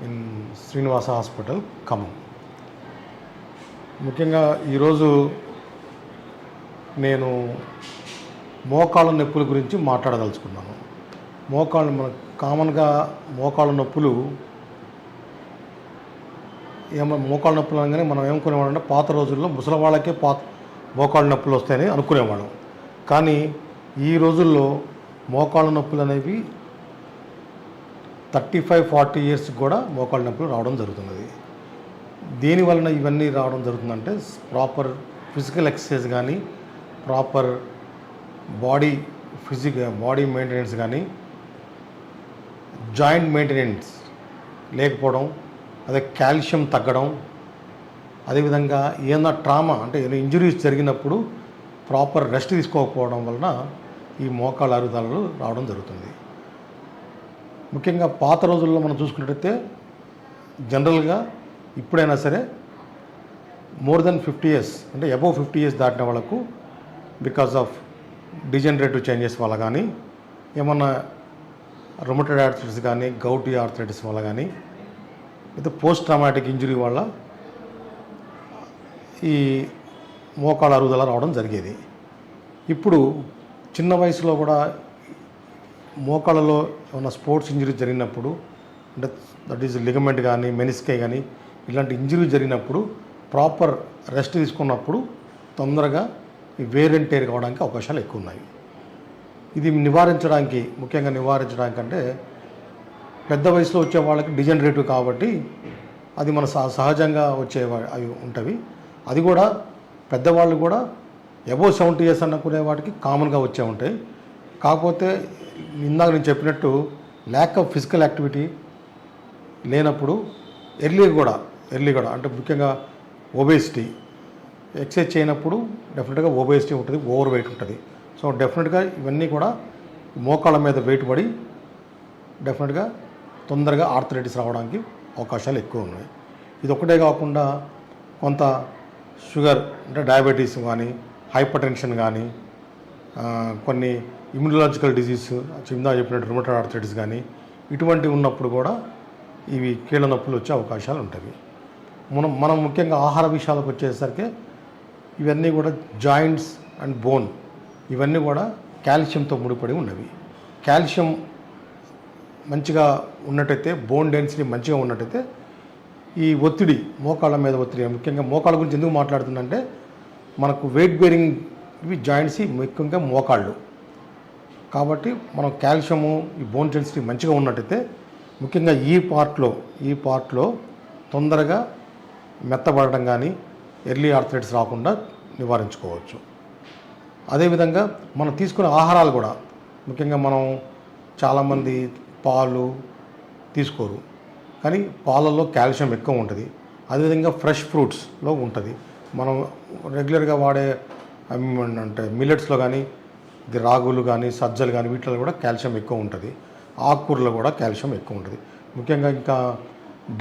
In Srinivasa hospital Khammam. ముఖ్యంగా ఈరోజు నేను మోకాళ్ళ నొప్పుల గురించి మాట్లాడదలుచుకున్నాను. మన కామన్గా మోకాళ్ళ నొప్పులు మోకాళ్ళ నొప్పులు అనగానే మనం ఏమనుకునేవాళ్ళంటే పాత రోజుల్లో ముసలి వాళ్ళకే మోకాళ్ళ నొప్పులు వస్తాయని అనుకునేవాళ్ళం. కానీ ఈ రోజుల్లో మోకాళ్ళ నొప్పులు అనేవి 35-40 ఇయర్స్ కూడా మోకాళ్ళ నొప్పులు రావడం జరుగుతున్నది. దేనివలన ఇవన్నీ రావడం జరుగుతుందంటే ప్రాపర్ ఫిజికల్ ఎక్సర్సైజ్ కానీ, ప్రాపర్ బాడీ మెయింటెనెన్స్ కానీ, జాయింట్ మెయింటెనెన్స్ లేకపోవడం, అదే కాల్షియం తగ్గడం, అదేవిధంగా ఏదైనా ట్రామా అంటే ఇంజురీస్ జరిగినప్పుడు ప్రాపర్ రెస్ట్ తీసుకోకపోవడం వలన ఈ మోకాళ్ళ అరుగుదలలు రావడం జరుగుతుంది. ముఖ్యంగా పాత రోజుల్లో మనం చూసుకున్నట్టయితే జనరల్గా ఇప్పుడైనా సరే మోర్ దెన్ 50 ఇయర్స్ అంటే అబవ్ 50 ఇయర్స్ దాటిన వాళ్ళకు బికాజ్ ఆఫ్ డిజనరేటివ్ చేంజెస్ వల్ల కానీ, ఏమన్నా రొమటైడ్ ఆర్థరైటిస్ కానీ, గౌటీ ఆర్థరైటిస్ వల్ల కానీ, అయితే పోస్ట్ ట్రామాటిక్ ఇంజురీ వల్ల ఈ మోకాళ్ళ అరుగుదల రావడం జరిగేది. ఇప్పుడు చిన్న వయసులో కూడా మోకాళ్ళలో ఏమైనా స్పోర్ట్స్ ఇంజరీ జరిగినప్పుడు, అంటే దట్ ఈజ్ లిగమెంట్ కానీ, మెనిస్కే కానీ, ఇలాంటి ఇంజరీ జరిగినప్పుడు ప్రాపర్ రెస్ట్ తీసుకున్నప్పుడు తొందరగా ఈ వేర్ అండ్ టేర్ కావడానికి అవకాశాలు ఎక్కువ ఉన్నాయి. ఇది ముఖ్యంగా నివారించడానికి అంటే పెద్ద వయసులో వచ్చే వాళ్ళకి డిజనరేటివ్ కాబట్టి అది మన సహజంగా అవి ఉంటవి. అది కూడా పెద్దవాళ్ళు కూడా అబోవ్ 70 ఇయర్స్ అనుకునే వాటికి కామన్గా వచ్చే ఉంటాయి. కాకపోతే ఇందాక నేను చెప్పినట్టు ల్యాక్ ఆఫ్ ఫిజికల్ యాక్టివిటీ లేనప్పుడు ఎర్లీ కూడా అంటే ముఖ్యంగా ఒబేసిటీ, ఎక్సర్సైజ్ చేయనప్పుడు డెఫినెట్గా ఒబేసిటీ ఉంటుంది, ఓవర్ వెయిట్ ఉంటుంది. సో డెఫినెట్గా ఇవన్నీ కూడా మోకాళ్ళ మీద వెయిట్ పడి డెఫినెట్గా తొందరగా ఆర్థరైటిస్ రావడానికి అవకాశాలు ఎక్కువ ఉన్నాయి. ఇది ఒకటే కాకుండా కొంత షుగర్ అంటే డయాబెటీస్ కానీ, హైపర్ టెన్షన్ కానీ, కొన్ని ఇమ్యూనలాజికల్ డిజీజ్ చిందా చెప్పినట్టు రొమటైడ్ ఆర్థరైటిస్ కానీ, ఇటువంటివి ఉన్నప్పుడు కూడా ఇవి కీళ్ళ నొప్పులు వచ్చే అవకాశాలు ఉంటాయి. మనం ముఖ్యంగా ఆహార విషయాలకు వచ్చేసరికి ఇవన్నీ కూడా జాయింట్స్ అండ్ బోన్ ఇవన్నీ కూడా కాల్షియంతో ముడిపడి ఉన్నవి. కాల్షియం మంచిగా ఉన్నట్టయితే, బోన్ డెన్సిటీ మంచిగా ఉన్నట్టయితే ఈ ఒత్తిడి, మోకాళ్ళ మీద ఒత్తిడి, ముఖ్యంగా మోకాళ్ళ గురించి ఎందుకు మాట్లాడుతుందంటే మనకు వెయిట్ బేరింగ్ ఇవి జాయింట్స్ ముఖ్యంగా మోకాళ్ళు కాబట్టి మనం కాల్షియము, ఈ బోన్ డెన్సిటీ మంచిగా ఉన్నట్టయితే ముఖ్యంగా ఈ పార్ట్లో తొందరగా మెత్తబడడం కానీ, ఎర్లీ ఆర్థరైటిస్ రాకుండా నివారించుకోవచ్చు. అదేవిధంగా మనం తీసుకునే ఆహారాలు కూడా ముఖ్యంగా మనం చాలామంది పాలు తీసుకోరు, కానీ పాలల్లో కాల్షియం ఎక్కువ ఉంటుంది. అదేవిధంగా ఫ్రెష్ ఫ్రూట్స్లో ఉంటుంది. మనం రెగ్యులర్గా వాడే అంటే మిల్లెట్స్లో కానీ, ఇది రాగులు కానీ, సజ్జలు కానీ, వీటిలో కూడా కాల్షియం ఎక్కువ ఉంటుంది. ఆకుకూరలో కూడా కాల్షియం ఎక్కువ ఉంటుంది. ముఖ్యంగా ఇంకా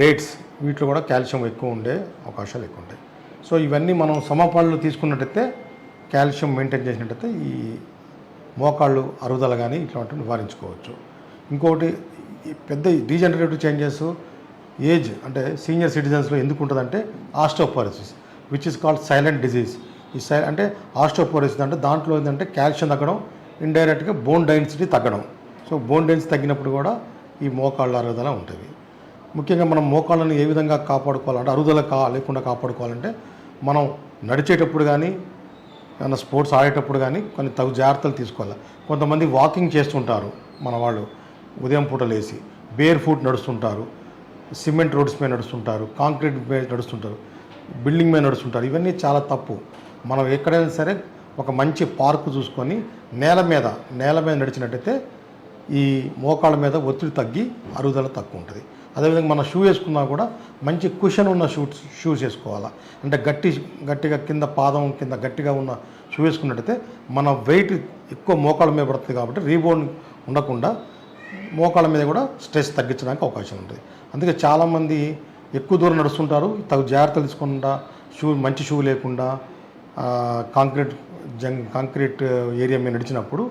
డేట్స్, వీటిలో కూడా కాల్షియం ఎక్కువ ఉండే అవకాశాలు ఎక్కువ ఉంటాయి. సో ఇవన్నీ మనం సమపాళ్ళు తీసుకున్నట్టయితే, కాల్షియం మెయింటైన్ చేసినట్టయితే ఈ మోకాళ్ళు అరుగుదల కానీ ఇట్లాంటివి నివారించుకోవచ్చు. ఇంకొకటి పెద్ద డీజనరేటివ్ చేంజెస్ ఏజ్ అంటే సీనియర్ సిటిజన్స్లో ఎందుకు ఉంటుందంటే osteoporosis, which is called silent disease. అంటే ఆస్టియోపోరోసిస్ అంటే దాంట్లో ఏంటంటే కాల్షియం తగ్గడం, ఇండైరెక్ట్గా బోన్ డెన్సిటీ తగ్గడం. సో బోన్ డెన్సిటీ తగ్గినప్పుడు కూడా ఈ మోకాళ్ళ అరుగుదల ఉంటుంది. ముఖ్యంగా మనం మోకాళ్ళను ఏ విధంగా కాపాడుకోవాలంటే, అరుగుదల లేకుండా కాపాడుకోవాలంటే మనం నడిచేటప్పుడు కానీ, ఏమైనా స్పోర్ట్స్ ఆడేటప్పుడు కానీ కొన్ని తగు జాగ్రత్తలు తీసుకోవాలి. కొంతమంది వాకింగ్ చేస్తుంటారు, మన వాళ్ళు ఉదయం పూట లేచి బేర్ ఫుట్ నడుస్తుంటారు, సిమెంట్ రోడ్స్ మీద నడుస్తుంటారు, కాంక్రీట్ మీద నడుస్తుంటారు, బిల్డింగ్ మీద నడుస్తుంటారు. ఇవన్నీ చాలా తప్పు. మనం ఎక్కడైనా సరే ఒక మంచి పార్కు చూసుకొని నేల మీద నడిచినట్టయితే ఈ మోకాళ్ళ మీద ఒత్తిడి తగ్గి అరుగుదల తక్కువ ఉంటుంది. అదేవిధంగా మనం షూ వేసుకున్నా కూడా మంచి కుషన్ ఉన్న షూస్ వేసుకోవాలా. అంటే గట్టిగా కింద పాదం కింద గట్టిగా ఉన్న షూ వేసుకున్నట్టయితే మన వెయిట్ ఎక్కువ మోకాళ్ళ మీద పడుతుంది కాబట్టి రీబౌండ్ ఉండకుండా మోకాళ్ళ మీద కూడా స్ట్రెస్ తగ్గించడానికి అవకాశం ఉంటుంది. అందుకే చాలామంది ఎక్కువ దూరం నడుస్తుంటారు, తగు జాగ్రత్తలు తీసుకుండా మంచి షూ లేకుండా కాంక్రీట్ ఏరియా మీద నడిచినప్పుడు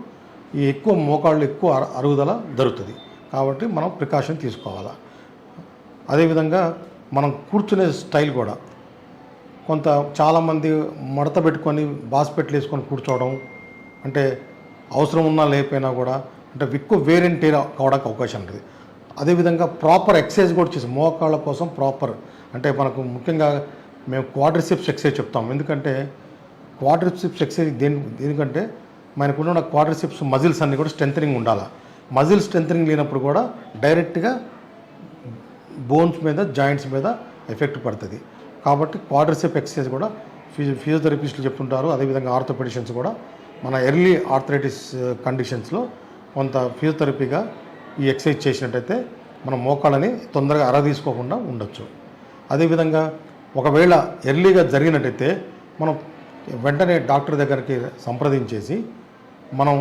ఈ మోకాళ్ళు ఎక్కువ అరుగుదల జరుగుతుంది. కాబట్టి మనం ప్రికాషన్ తీసుకోవాలా. అదేవిధంగా మనం కూర్చునే స్టైల్ కూడా కొంత చాలామంది మడత పెట్టుకొని బాస్పెట్లు వేసుకొని కూర్చోవడం, అంటే అవసరం ఉన్నా లేకపోయినా కూడా అంటే ఎక్కువ వేరెంట్ కావడానికి అవకాశం ఉంటుంది. అదేవిధంగా ప్రాపర్ ఎక్సర్సైజ్ కూడా చేసి మోకాళ్ళ కోసం ప్రాపర్ అంటే మనకు ముఖ్యంగా మేము క్వాడ్రిసెప్స్ ఎక్సర్సైజ్ చెప్తాం. ఎందుకంటే క్వాడ్రిసెప్స్ ఎక్సర్సైజ్ దేనికంటే మనకున్న క్వాడ్రిసెప్స్ మజిల్స్ అన్నీ కూడా స్ట్రెంథనింగ్ ఉండాలి. మజిల్ స్ట్రెంథనింగ్ లేనప్పుడు కూడా డైరెక్ట్గా బోన్స్ మీద జాయింట్స్ మీద ఎఫెక్ట్ పడుతుంది. కాబట్టి క్వాడ్రిసెప్ ఎక్సర్సైజ్ కూడా ఫిజియోథెరపిస్టులు చెప్తుంటారు. అదేవిధంగా ఆర్థోపెడిషన్స్ కూడా మన ఎర్లీ ఆర్థరైటిస్ కండిషన్స్లో కొంత ఫిజియోథెరపీగా ఈ ఎక్సర్సైజ్ చేసినట్టయితే మన మోకాళ్ళని తొందరగా అరదీసుకోకుండా ఉండొచ్చు. అదేవిధంగా ఒకవేళ ఎర్లీగా జరిగినట్టయితే మనం వెంటనే డాక్టర్ దగ్గరికి సంప్రదించేసి మనం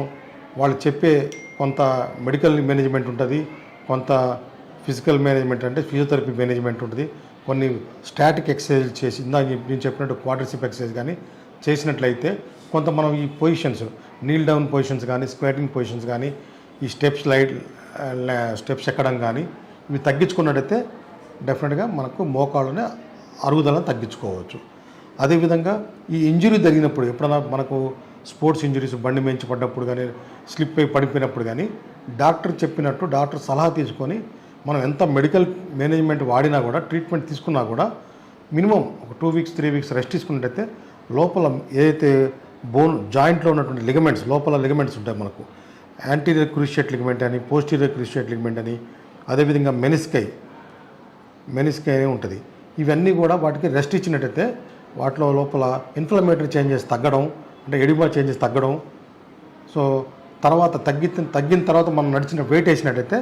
వాళ్ళు చెప్పే కొంత మెడికల్ మేనేజ్మెంట్ ఉంటుంది, కొంత ఫిజికల్ మేనేజ్మెంట్ అంటే ఫిజియోథెరపీ మేనేజ్మెంట్ ఉంటుంది, కొన్ని స్టాటిక్ ఎక్సర్సైజ్ చేసి ఇందాక నేను చెప్పినట్టు క్వాడ్రిసెప్ ఎక్సర్సైజ్ కానీ చేసినట్లయితే కొంత మనం ఈ పొజిషన్స్ నీల్ డౌన్ పొజిషన్స్ కానీ స్క్వాటింగ్ పొజిషన్స్ కానీ ఈ స్టెప్స్ ఎక్కడం కానీ ఇవి తగ్గించుకున్నట్టయితే డెఫినెట్గా మనకు మోకాళ్ళని అరుగుదలను తగ్గించుకోవచ్చు. అదేవిధంగా ఈ ఇంజురీ జరిగినప్పుడు ఎప్పుడైనా మనకు స్పోర్ట్స్ ఇంజురీస్ బండి మించి పడ్డప్పుడు కానీ స్లిప్ అయి పడిపోయినప్పుడు కానీ డాక్టర్ చెప్పినట్టు డాక్టర్ సలహా తీసుకొని మనం ఎంత మెడికల్ మేనేజ్మెంట్ వాడినా కూడా ట్రీట్మెంట్ తీసుకున్నా కూడా మినిమం ఒక 2 వీక్స్ 3 వీక్స్ రెస్ట్ తీసుకున్నట్టయితే లోపల ఏదైతే బోన్ జాయింట్లో ఉన్నటువంటి లిగమెంట్స్ లోపల లిగమెంట్స్ ఉంటాయి మనకు యాంటీరియర్ క్రూషియేట్ లిగమెంట్ అని పోస్టీరియర్ క్రూషియేట్ లిగమెంట్ అని అదేవిధంగా మెనిస్కై అని ఉంటుంది. ఇవన్నీ కూడా వాటికి రెస్ట్ ఇచ్చినట్టయితే వాటిలో లోపల ఇన్ఫ్లమేటరీ చేంజెస్ తగ్గడం అంటే ఎడిమా చేంజెస్ తగ్గడం, సో తర్వాత తగ్గిన తర్వాత మనం నడిచిన వెయిట్ వేసినట్టయితే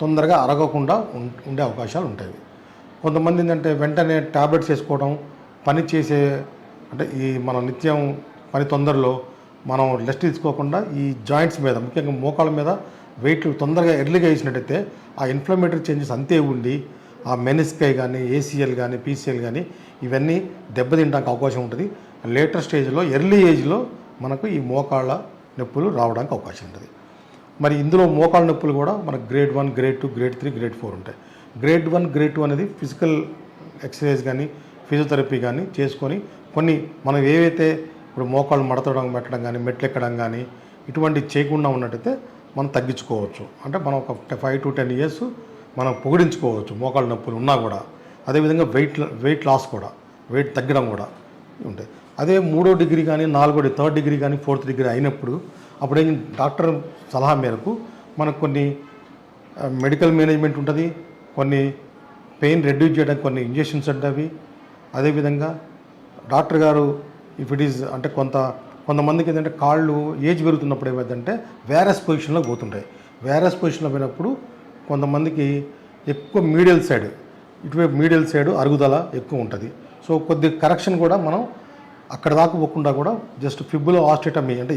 తొందరగా అరగకుండా ఉండే అవకాశాలు ఉంటాయి. కొంతమంది ఏంటంటే వెంటనే ట్యాబ్లెట్స్ వేసుకోవడం పని చేసే అంటే ఈ మన నిత్యం పని తొందరలో మనం రెస్ట్ తీసుకోకుండా ఈ జాయింట్స్ మీద ముఖ్యంగా మోకాళ్ళ మీద వెయిట్లు తొందరగా ఎర్లీగా వేసినట్టయితే ఆ ఇన్ఫ్లమేటరీ చేంజెస్ అంతే ఉండి ఆ మెనిస్కై కానీ ఏసీఎల్ కానీ పీసీఎల్ కానీ ఇవన్నీ దెబ్బతింటానికి అవకాశం ఉంటుంది. లేటర్ స్టేజ్లో ఎర్లీ ఏజ్లో మనకు ఈ మోకాళ్ళ నొప్పులు రావడానికి అవకాశం ఉంటుంది. మరి ఇందులో మోకాళ్ళ నొప్పులు కూడా మనకు గ్రేడ్ 1, గ్రేడ్ 2, గ్రేడ్ 3, గ్రేడ్ 4 ఉంటాయి. గ్రేడ్ 1, గ్రేడ్ 2 అనేది ఫిజికల్ ఎక్సర్సైజ్ కానీ ఫిజియోథెరపీ కానీ చేసుకొని కొన్ని మనం ఏవైతే ఇప్పుడు మోకాళ్ళు మడతడం పెట్టడం కానీ మెట్లు ఎక్కడం కానీ ఇటువంటి చేయకుండా ఉన్నట్టయితే మనం తగ్గించుకోవచ్చు. అంటే మనం ఒక 5 to 10 years మనం పొగిడించుకోవచ్చు మోకాళ్ళ నొప్పులు ఉన్నా కూడా. అదేవిధంగా వెయిట్ లాస్ కూడా వెయిట్ తగ్గడం కూడా ఉంటాయి. అదే 3వ డిగ్రీ కానీ 4వ 3rd డిగ్రీ కానీ 4th డిగ్రీ అయినప్పుడు అప్పుడు ఏం డాక్టర్ సలహా మేరకు మనకు కొన్ని మెడికల్ మేనేజ్మెంట్ ఉంటుంది, కొన్ని పెయిన్ రెడ్యూస్ చేయడానికి కొన్ని ఇంజెక్షన్స్ ఉంటాయి. అదేవిధంగా డాక్టర్ గారు ఇఫ్ ఇట్ ఈజ్ అంటే కొంతమందికి ఏంటంటే కాళ్ళు ఏజ్ పెరుగుతున్నప్పుడు ఏమైందంటే వేరస్ పొజిషన్లో పోతుంటాయి. వేరస్ పొజిషన్లో పోయినప్పుడు కొంతమందికి ఎక్కువ ఇటువైపు మీడియల్ సైడ్ అరుగుదల ఎక్కువ ఉంటుంది. సో కొద్ది కరెక్షన్ కూడా మనం అక్కడ దాకా పోకుండా కూడా జస్ట్ ఫిబులో ఆస్టియోటమీ అంటే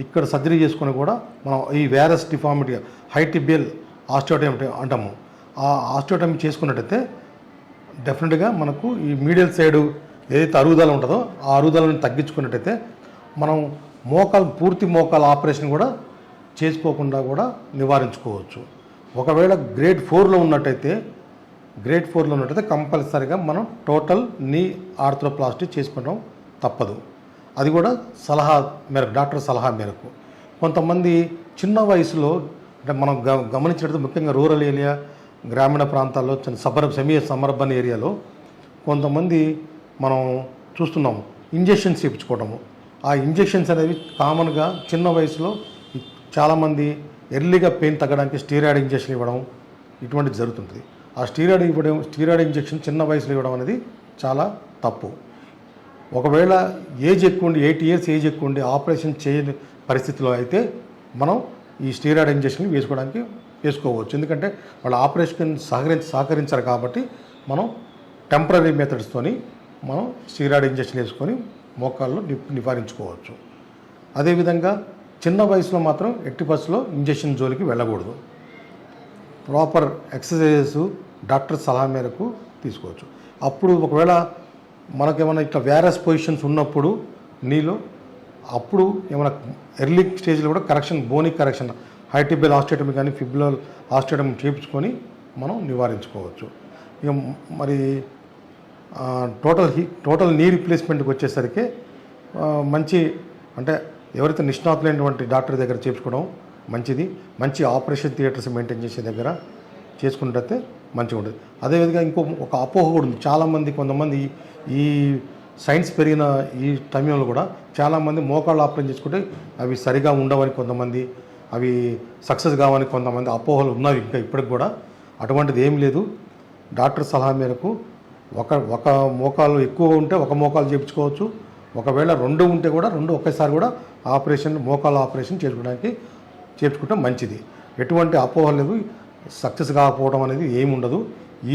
ఇక్కడ సర్జరీ చేసుకుని కూడా మనం ఈ వేరస్ డిఫార్మిటీ హైటిబియల్ ఆస్టియోటమీ అంటాము. ఆ ఆస్టియోటమీ చేసుకున్నట్టయితే డెఫినెట్గా మనకు ఈ మీడియల్ సైడు ఏదైతే అరుగుదల ఉంటుందో ఆ అరుగుదలను తగ్గించుకున్నట్టయితే మనం పూర్తి మోకాల ఆపరేషన్ కూడా చేసుకోకుండా కూడా నివారించుకోవచ్చు. ఒకవేళ గ్రేడ్ 4లో ఉన్నట్టయితే కంపల్సరీగా మనం టోటల్ నీ ఆర్థ్రోప్లాస్టీ చేసుకోవడం తప్పదు. అది కూడా డాక్టర్ సలహా మేరకు. కొంతమంది చిన్న వయసులో అంటే మనం గమనించినట్టు ముఖ్యంగా రూరల్ ఏరియా గ్రామీణ ప్రాంతాల్లో సెమీ సబర్బన్ ఏరియాలో కొంతమంది మనం చూస్తున్నాము ఇంజెక్షన్స్ చేయించుకోవడము. ఆ ఇంజెక్షన్స్ అనేవి కామన్గా చిన్న వయసులో చాలామంది ఎర్లీగా పెయిన్ తగ్గడానికి స్టీరాయిడ్ ఇంజెక్షన్ ఇవ్వడం ఇటువంటిది జరుగుతుంది. ఆ స్టీరాయిడ్ ఇంజెక్షన్ చిన్న వయసులో ఇవ్వడం అనేది చాలా తప్పు. ఒకవేళ ఏజ్ ఎక్కువ ఉండి 8 years ఏజ్ ఎక్కువ ఉండి ఆపరేషన్ చేయని పరిస్థితిలో అయితే మనం ఈ స్టీరాయిడ్ ఇంజెక్షన్ వేసుకోవచ్చు. ఎందుకంటే వాళ్ళ ఆపరేషన్ సహకరించారు కాబట్టి మనం టెంపరీ మెథడ్స్తోని మనం స్టీరాయిడ్ ఇంజెక్షన్ వేసుకొని మోకాళ్ళు నివారించుకోవచ్చు. అదేవిధంగా చిన్న వయసులో మాత్రం ఎట్టి పరిస్థితుల్లో ఇంజెక్షన్ జోలికి వెళ్ళకూడదు. ప్రాపర్ ఎక్సర్సైజెస్ డాక్టర్ సలహా మేరకు తీసుకోవచ్చు. అప్పుడు ఒకవేళ మనకేమైనా ఇట్లా వేరస్ పొజిషన్స్ ఉన్నప్పుడు అప్పుడు ఏమైనా ఎర్లీ స్టేజ్లో కూడా బోనిక్ కరెక్షన్ హైటిబియల్ ఆస్టియోటమీ కానీ ఫిబులర్ ఆస్టియోటమీ చేయించుకొని మనం నివారించుకోవచ్చు. ఇక మరి టోటల్ నీ రీప్లేస్మెంట్కి వచ్చేసరికి మంచి అంటే ఎవరైతే నిష్ణాతులైనటువంటి డాక్టర్ దగ్గర చేర్చుకోవడం మంచిది. మంచి ఆపరేషన్ థియేటర్స్ మెయింటైన్ చేసే దగ్గర చేసుకున్నట్టయితే మంచిగా ఉంటుంది. అదేవిధంగా ఒక అపోహ కూడా ఉంది. చాలామంది కొంతమంది ఈ సైన్స్ పెరిగిన ఈ సమయంలో కూడా చాలామంది మోకాళ్ళు ఆపరేషన్ చేసుకుంటే అవి సరిగా ఉండవని కొంతమంది, అవి సక్సెస్ కావని కొంతమంది అపోహలు ఉన్నవి ఇంకా ఇప్పటికి కూడా. అటువంటిది ఏం లేదు. డాక్టర్ సలహా మేరకు ఒక మోకాలు ఎక్కువ ఉంటే ఒక మోకాలు చేయించుకోవచ్చు. ఒకవేళ 2 ఉంటే కూడా 2 ఒకేసారి కూడా మోకాళ్ళ ఆపరేషన్ చేర్చుకుంటే మంచిది. ఎటువంటి అపోహలు లేవు. సక్సెస్ కాకపోవడం అనేది ఏమి ఉండదు.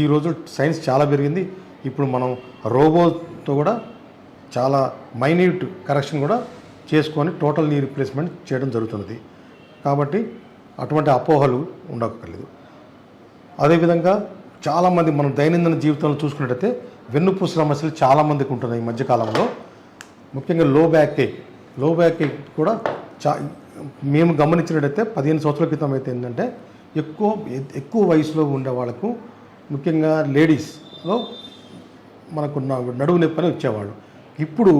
ఈరోజు సైన్స్ చాలా పెరిగింది. ఇప్పుడు మనం రోబోతో కూడా చాలా మైన్యూట్ కరెక్షన్ కూడా చేసుకొని టోటల్ నీ రీప్లేస్మెంట్ చేయడం జరుగుతున్నది. కాబట్టి అటువంటి అపోహలు ఉండక్కర్లేదు. అదేవిధంగా చాలామంది మనం దైనందిన జీవితంలో చూసుకున్నట్టయితే వెన్నుపూస సమస్యలు చాలామందికి ఉంటున్నాయి ఈ మధ్యకాలంలో. ముఖ్యంగా లో బ్యాక్ ఏక్ కూడా మేము గమనించినట్టయితే 15 సంవత్సరాల క్రితం అయితే ఏంటంటే ఎక్కువ వయసులో ఉండే వాళ్ళకు, ముఖ్యంగా లేడీస్లో మనకు నడువు నొప్పి అని వచ్చేవాళ్ళు. ఇప్పుడు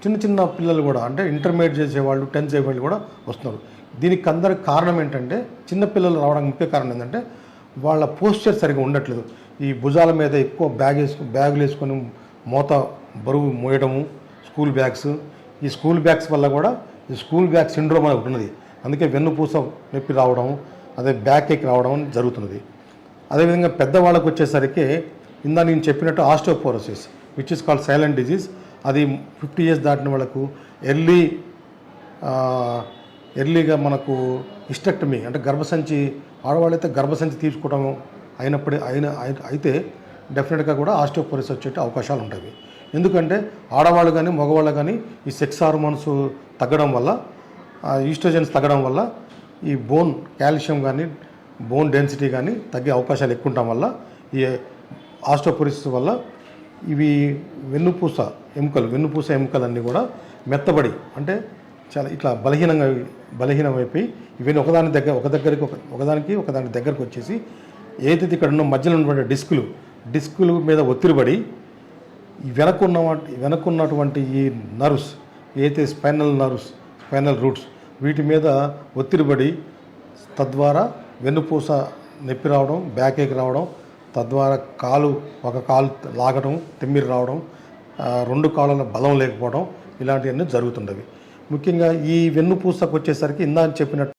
చిన్న పిల్లలు కూడా అంటే ఇంటర్మీడియట్ చేసేవాళ్ళు, 10th చేసేవాళ్ళు కూడా వస్తున్నారు. దీనికి అందరికి కారణం ఏంటంటే, చిన్నపిల్లలు రావడానికి ముఖ్య కారణం ఏంటంటే వాళ్ళ పోస్చర్ సరిగా ఉండట్లేదు. ఈ భుజాల మీద ఎక్కువ బ్యాగులు వేసుకొని బరువు మోయడము, ఈ స్కూల్ బ్యాగ్స్ వల్ల కూడా ఈ స్కూల్ బ్యాగ్ సిండ్రోమ్ అనేది ఉన్నది. అందుకే వెన్నుపూస నొప్పి రావడం, అదే బ్యాక్ ఏక్ రావడం జరుగుతున్నది. అదేవిధంగా పెద్దవాళ్ళకు వచ్చేసరికి నేను చెప్పినట్టు osteoporosis which is called silent disease. అది 50 years దాటిన వాళ్ళకు ఎర్లీగా మనకు హిస్టెక్టమీ అంటే ఆడవాళ్ళైతే గర్భసంచి తీసుకోవడం అయితే డెఫినెట్గా కూడా ఆస్టియోపోరోసిస్ వచ్చే అవకాశాలు ఉంటాయి. ఎందుకంటే ఆడవాళ్ళు కానీ మగవాళ్ళు కానీ ఈ సెక్స్ హార్మోన్స్ తగ్గడం వల్ల, ఈస్ట్రోజన్స్ తగ్గడం వల్ల ఈ కాల్షియం కానీ బోన్ డెన్సిటీ కానీ తగ్గే అవకాశాలు ఎక్కువ ఉండటం వల్ల ఈ ఆస్టియోపోరోసిస్ వల్ల ఇవి వెన్నుపూస ఎముకలన్నీ కూడా మెత్తబడి అంటే చాలా ఇట్లా బలహీనమైపోయి ఇవన్నీ ఒకదాని దగ్గరికి వచ్చేసి ఏదైతే ఇక్కడ ఉన్న మధ్యలో ఉన్నటువంటి డిస్కులు మీద ఒత్తిడి పడి వెనకున్నటువంటి ఈ నర్వ్స్ ఏదైతే స్పైనల్ రూట్స్ వీటి మీద ఒత్తిడి పడి తద్వారా వెన్నుపూస నొప్పి రావడం, బ్యాక్ ఏక్ రావడం, తద్వారా ఒక కాలు లాగడం, తిమ్మిరి రావడం, 2 కాళ్ళ బలం లేకపోవడం ఇలాంటివన్నీ జరుగుతుండవి. ముఖ్యంగా ఈ వెన్నుపూసకు వచ్చేసరికి చెప్పినట్టు